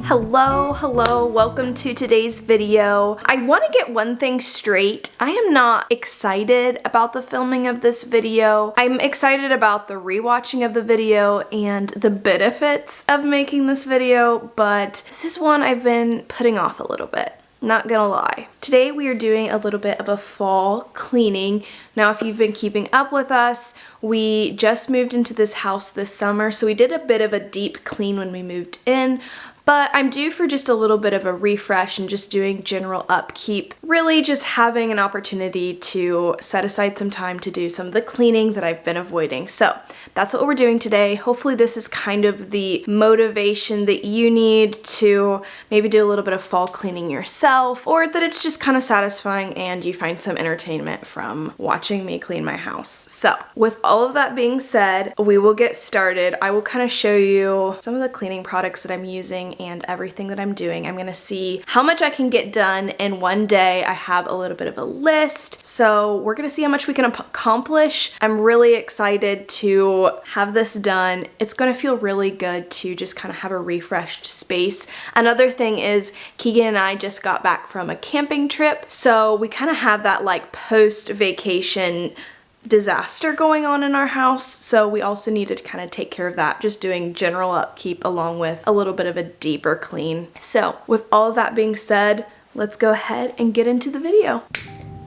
Hello, welcome to today's video. I want to get one thing straight. I am not excited about the filming of this video. I'm excited about the rewatching of the video and the benefits of making this video, but this is one I've been putting off a little bit. Not gonna lie. Today we are doing a little bit of a fall cleaning. Now if you've been keeping up with us, we just moved into this house this summer, so we did a bit of a deep clean when we moved in. But I'm due for just a little bit of a refresh and just doing general upkeep. Really just having an opportunity to set aside some time to do some of the cleaning that I've been avoiding. So that's what we're doing today. Hopefully this is kind of the motivation that you need to maybe do a little bit of fall cleaning yourself, or that it's just kind of satisfying and you find some entertainment from watching me clean my house. So with all of that being said, we will get started. I will kind of show you some of the cleaning products that I'm using and everything that I'm doing. I'm gonna see how much I can get done in one day. I have a little bit of a list, so we're gonna see how much we can accomplish. I'm really excited to have this done. It's gonna feel really good to just kind of have a refreshed space. Another thing is Keegan and I just got back from a camping trip, so we kind of have that like post-vacation disaster going on in our house, so we also needed to kind of take care of that, just doing general upkeep along with a little bit of a deeper clean. So with all of that being said, let's go ahead and get into the video.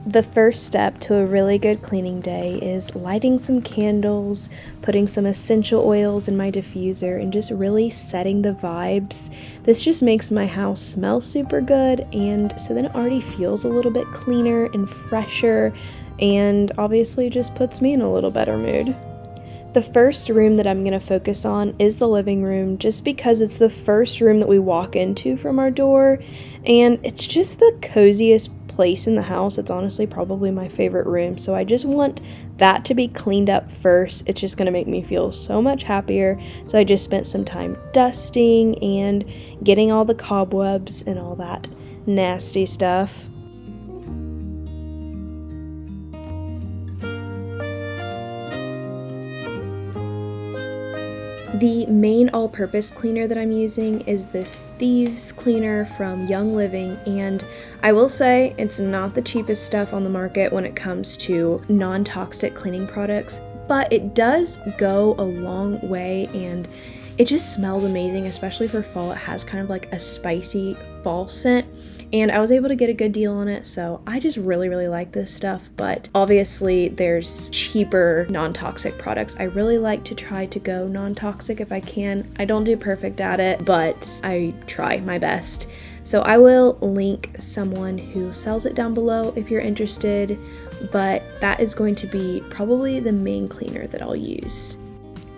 The first step to a really good cleaning day is lighting some candles, putting some essential oils in my diffuser, and just really setting the vibes. This just makes my house smell super good, and so then it already feels a little bit cleaner and fresher, and obviously just puts me in a little better mood. The first room that I'm going to focus on is the living room, just because it's the first room that we walk into from our door, and it's just the coziest place in the house. It's honestly probably my favorite room, so I just want that to be cleaned up first. It's just going to make me feel so much happier. So I just spent some time dusting and getting all the cobwebs and all that nasty stuff. The main all-purpose cleaner that I'm using is this Thieves cleaner from Young Living, and I will say it's not the cheapest stuff on the market when it comes to non-toxic cleaning products, but it does go a long way and it just smells amazing, especially for fall. It has kind of like a spicy fall scent, and I was able to get a good deal on it, so I just really like this stuff. But obviously there's cheaper non-toxic products. I really like to try to go non-toxic if I can. I don't do perfect at it, but I try my best. So I will link someone who sells it down below if you're interested, but that is going to be probably the main cleaner that I'll use.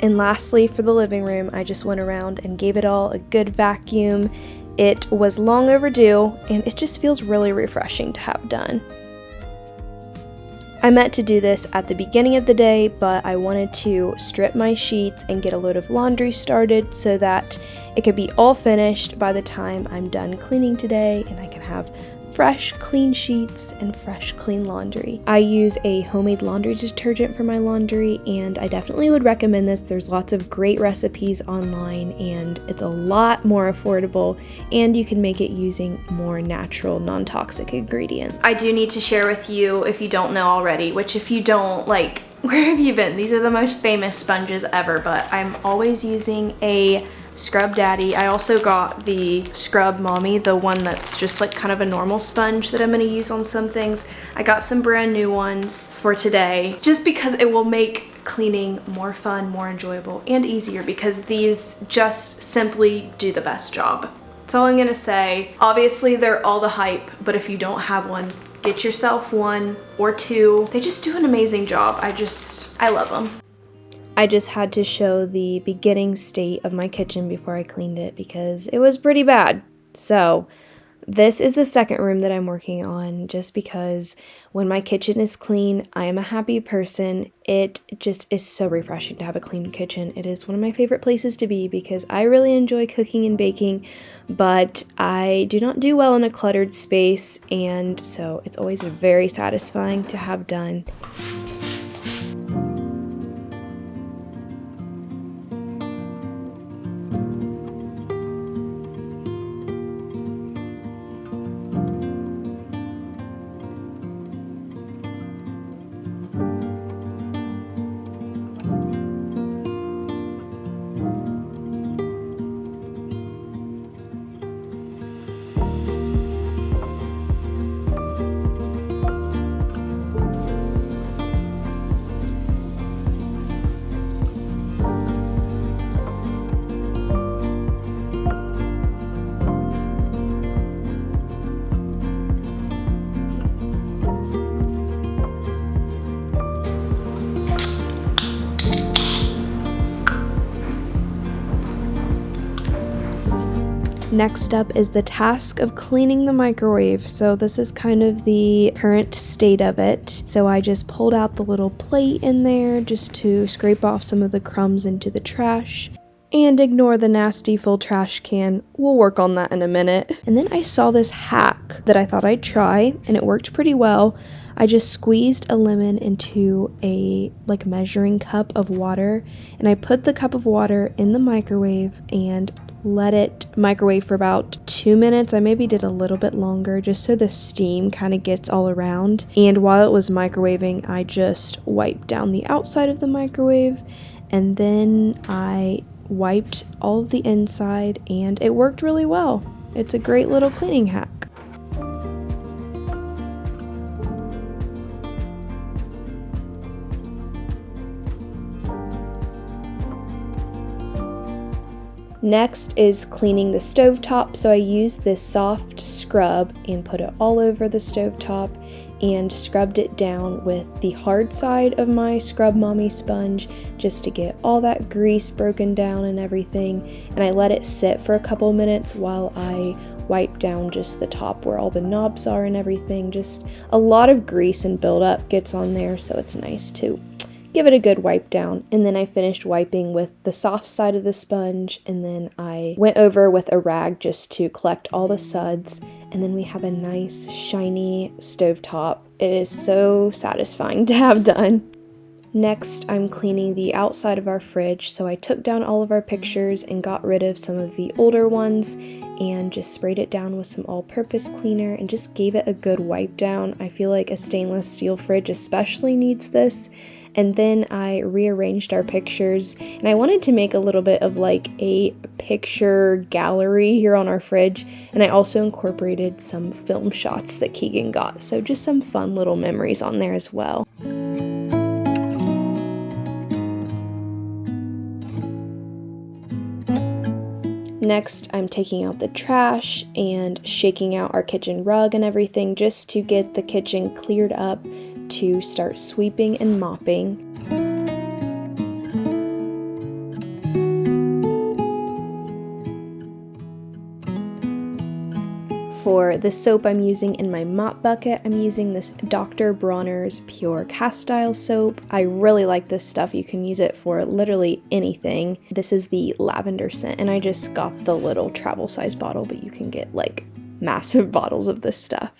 And lastly, for the living room, I just went around and gave it all a good vacuum. It was long overdue, and it just feels really refreshing to have done. I meant to do this at the beginning of the day, but I wanted to strip my sheets and get a load of laundry started so that it could be all finished by the time I'm done cleaning today, and I can have fresh, clean sheets and fresh, clean laundry. I use a homemade laundry detergent for my laundry, and I definitely would recommend this. There's lots of great recipes online, and it's a lot more affordable, and you can make it using more natural, non-toxic ingredients. I do need to share with you, if you don't know already, which if you don't, like, where have you been? These are the most famous sponges ever, but I'm always using a Scrub Daddy. I also got the Scrub Mommy, the one that's just like kind of a normal sponge that I'm going to use on some things. I got some brand new ones for today just because it will make cleaning more fun, more enjoyable, and easier, because these just simply do the best job. That's all I'm going to say. Obviously they're all the hype, but if you don't have one, get yourself one or two. They just do an amazing job. I love them. I just had to show the beginning state of my kitchen before I cleaned it because it was pretty bad. So this is the second room that I'm working on, just because when my kitchen is clean, I am a happy person. It just is so refreshing to have a clean kitchen. It is one of my favorite places to be because I really enjoy cooking and baking, but I do not do well in a cluttered space, and so it's always very satisfying to have done. Next up is the task of cleaning the microwave. So this is kind of the current state of it. So I just pulled out the little plate in there just to scrape off some of the crumbs into the trash. And ignore the nasty full trash can. We'll work on that in a minute. And then I saw this hack that I thought I'd try, and it worked pretty well. I just squeezed a lemon into a measuring cup of water, and I put the cup of water in the microwave and let it microwave for about 2 minutes. I maybe did a little bit longer just so the steam kind of gets all around. And while it was microwaving, I just wiped down the outside of the microwave, and then I wiped all of the inside, and it worked really well. It's a great little cleaning hack. Next is cleaning the stovetop. So I used this soft scrub and put it all over the stovetop and scrubbed it down with the hard side of my Scrub Mommy sponge just to get all that grease broken down and everything. And I let it sit for a couple minutes while I wipe down just the top where all the knobs are and everything. Just a lot of grease and buildup gets on there, so it's nice to give it a good wipe down. And then I finished wiping with the soft side of the sponge, and then I went over with a rag just to collect all the suds, and then we have a nice shiny stovetop. It is so satisfying to have done. Next, I'm cleaning the outside of our fridge, so I took down all of our pictures and got rid of some of the older ones and just sprayed it down with some all-purpose cleaner and just gave it a good wipe down. I feel like a stainless steel fridge especially needs this. And then I rearranged our pictures, and I wanted to make a little bit of a picture gallery here on our fridge, and I also incorporated some film shots that Keegan got, so just some fun little memories on there as well. Next, I'm taking out the trash and shaking out our kitchen rug and everything just to get the kitchen cleared up to start sweeping and mopping. For the soap I'm using in my mop bucket, I'm using this Dr. Bronner's Pure Castile soap. I really like this stuff. You can use it for literally anything. This is the lavender scent, and I just got the little travel size bottle, but you can get massive bottles of this stuff.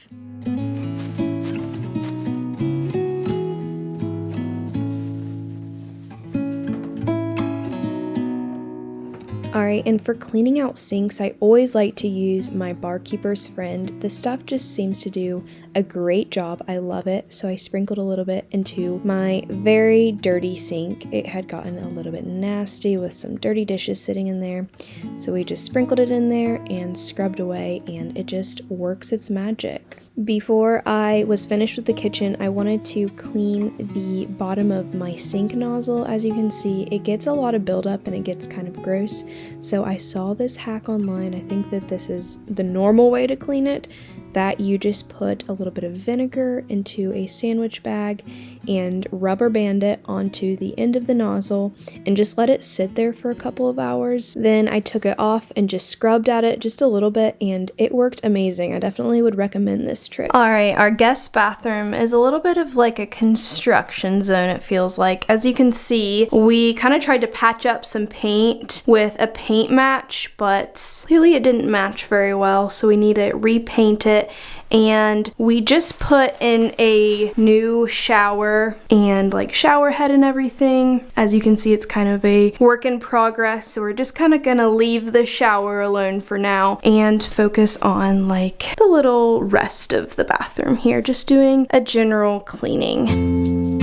Alright, and for cleaning out sinks, I always like to use my Barkeeper's Friend. This stuff just seems to do a great job. I love it. So I sprinkled a little bit into my very dirty sink. It had gotten a little bit nasty with some dirty dishes sitting in there. So we just sprinkled it in there and scrubbed away, and it just works its magic. Before I was finished with the kitchen, I wanted to clean the bottom of my sink nozzle. As you can see, it gets a lot of buildup and it gets kind of gross. So I saw this hack online. I think that this is the normal way to clean it, that you just put a little bit of vinegar into a sandwich bag and rubber band it onto the end of the nozzle and just let it sit there for a couple of hours. Then I took it off and just scrubbed at it just a little bit, and it worked amazing. I definitely would recommend this trick. Alright, our guest bathroom is a little bit of a construction zone, it feels like. As you can see, we kind of tried to patch up some paint with a paint match, but clearly it didn't match very well, so we need to repaint it. And we just put in a new shower and shower head and everything. As you can see, it's kind of a work in progress, so we're just kind of gonna leave the shower alone for now and focus on the little rest of the bathroom here, just doing a general cleaning.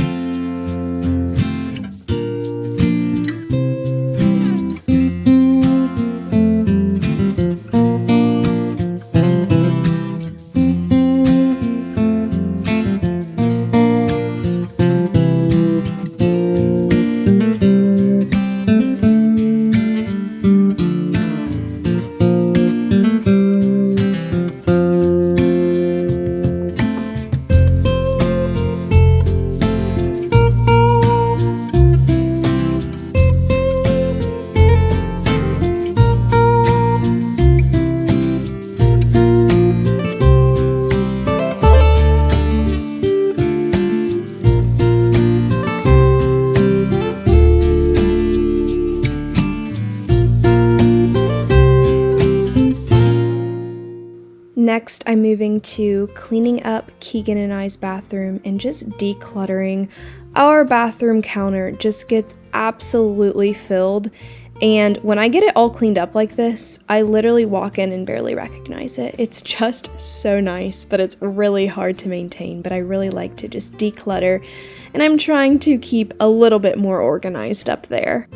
moving to cleaning up Keegan and I's bathroom and just decluttering. Our bathroom counter just gets absolutely filled, and when I get it all cleaned up like this, I literally walk in and barely recognize it. It's just so nice, but it's really hard to maintain, but I really like to just declutter, and I'm trying to keep a little bit more organized up there.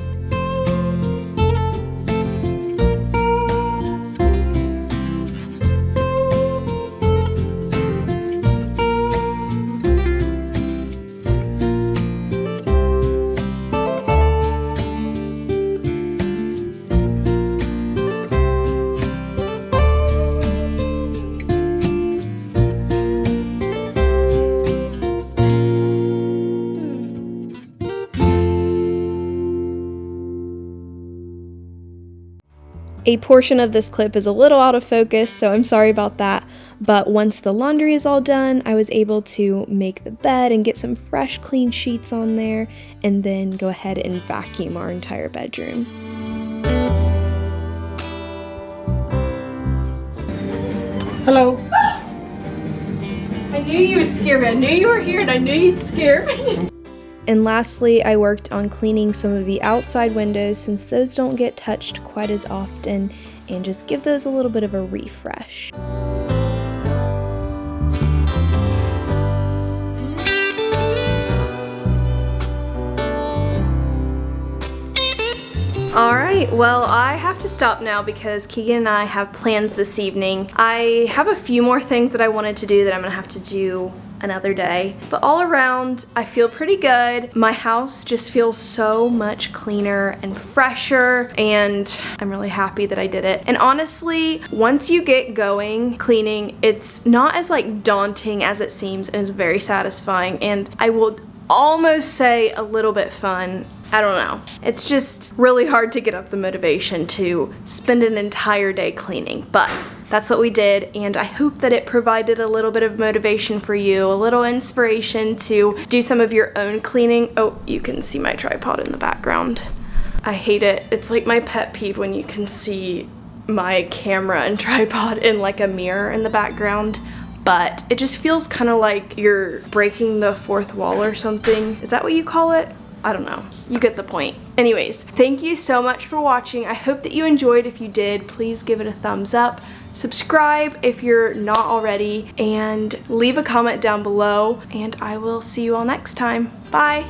A portion of this clip is a little out of focus, so I'm sorry about that, but once the laundry is all done, I was able to make the bed and get some fresh, clean sheets on there, and then go ahead and vacuum our entire bedroom. Hello. I knew you would scare me. I knew you were here and I knew you'd scare me. And lastly, I worked on cleaning some of the outside windows since those don't get touched quite as often, and just give those a little bit of a refresh. Alright, well, I have to stop now because Keegan and I have plans this evening. I have a few more things that I wanted to do that I'm gonna have to do another day, but all around I feel pretty good. My house just feels so much cleaner and fresher, and I'm really happy that I did it. And honestly, once you get going cleaning, it's not as like daunting as it seems, and it's very satisfying, and I will almost say a little bit fun. I don't know. It's just really hard to get up the motivation to spend an entire day cleaning, but that's what we did, and I hope that it provided a little bit of motivation for you, a little inspiration to do some of your own cleaning. Oh, you can see my tripod in the background. I hate it. It's like my pet peeve when you can see my camera and tripod in like a mirror in the background, but it just feels kind of like you're breaking the fourth wall or something. Is that what you call it? I don't know. You get the point. Anyways, thank you so much for watching. I hope that you enjoyed. If you did, please give it a thumbs up. Subscribe if you're not already, and leave a comment down below, and I will see you all next time. Bye!